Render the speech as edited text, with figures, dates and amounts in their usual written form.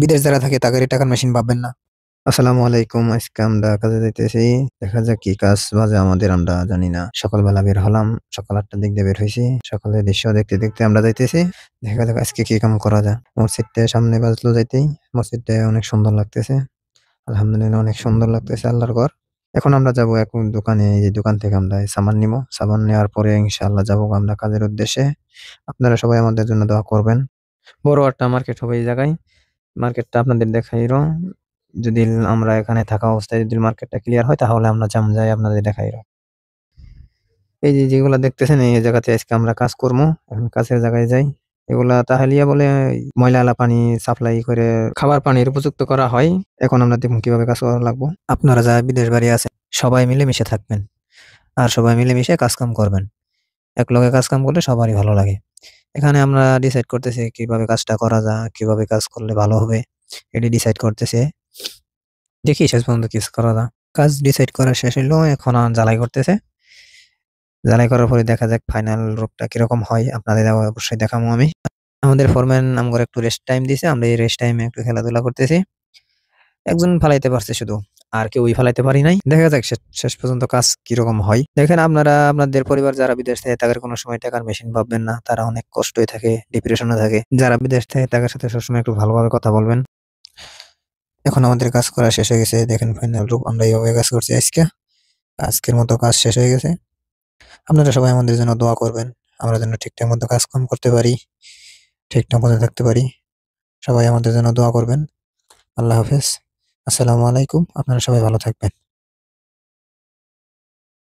বিদেশ যারা থাকে তাদেরই টাকার মেশিন ভাববেন না। আসসালামু আলাইকুম। আজকে আমরা কাজে যাইতেছি। দেখা যাক কি কাজ বাজে আমাদের আমরা জানি না। সকালবেলা বের হলাম। সকাল ৮টার দিক দিয়ে বের হইছি। সকালের দৃশ্য দেখতে, দেখতে আমরা যাইতেছি। দেখা যাক আজকে কি কাম করা যায়। মসজিদটা সামনে বাজলো যাইতেই। মসজিদটা অনেক সুন্দর লাগতেছে। আলহামদুলিল্লাহ অনেক সুন্দর লাগতেছে আল্লাহর ঘর। এখন আমরা যাবো এখন দোকানে। এই দোকান থেকে আমরা সাবান নিবো। সাবান নেওয়ার পরে ইনশাআল্লাহ যাবো আমরা কাজের উদ্দেশ্যে। আপনারা সবাই আমাদের জন্য দোয়া করবেন। বড় একটা মার্কেট হবে এই জায়গায়। মার্কেটটা আপনাদের দেখাইরো। যদি আমরা এখানে থাকা অবস্থায় যদি মার্কেটটা ক্লিয়ার হয় তাহলে আমরা যাই আপনাদের দেখাইরো। এই যে যেগুলা দেখতেছেন এই জায়গাতে আজকে আমরা কাজ করবো। এখন কাজের জায়গায় যাই। এগুলা তাহালিয়া বলে ময়লা আলা পানি সাপ্লাই করে খাবার পানির উপযুক্ত করা হয়। এখন আমরা দেখুন কিভাবে কাজ করা লাগবো। আপনারা যারা বিদেশ বাড়ি আছেন সবাই মিলেমিশে থাকবেন। আর সবাই মিলেমিশে কাজ-কাম করবেন। একলগে কাজ-কাম করলে সবারই ভালো লাগে। এখানে আমরা ডিসাইড করতেছি কিভাবে কাজটা করা যায়, কিভাবে কাজ করলে ভালো হবে। এটি ডিসাইড করতেছে। দেখি শেষ পর্যন্ত কি করা যায়। কাজ ডিসাইড করা শেষ হইলো। এখন ঝালাই করতেছে। ঝালাই করার পরে দেখা যাক ফাইনাল রূপটা কিরকম হয়। আপনাদের অবশ্যই দেখাবো আমি। আমাদের ফোরম্যান আমগরে একটু রেস্ট টাইম দিছে। আমরা এই রেস্ট টাইমে একটু খেলাধুলা করতেছি। একজন ফালাইতে পারছে শুধু। আর কেউই ফালাইতে পারি নাই। দেখা যাক শেষ পর্যন্ত কাজ কিরকম হয়। দেখেন আপনারা আপনাদের পরিবার যারা বিদেশ থাকে তাদের কোনো সময় টাকার মেশিন ভাববেন না। তারা অনেক কষ্টই থাকে, ডিপ্রেশনে থাকে। যারা বিদেশ থাকে তাদের সাথে সবসময় একটু ভালোভাবে কথা বলবেন। এখন আমাদের কাজ করা শেষ হয়ে গেছে। দেখেন ফাইনাল রূপ আমরা এইভাবে কাজ করছি আজকে। আজকের মতো কাজ শেষ হয়ে গেছে। আপনারা সবাই আমাদের জন্য দোয়া করবেন। আমরা যেন ঠিকঠাক মতো কাজ-কাম করতে পারি, ঠিকঠাক মতো থাকতে পারি। সবাই আমাদের জন্য দোয়া করবেন। আল্লাহ হাফেজ। আসসালামু আলাইকুম। আপনারা সবাই ভালো থাকবেন।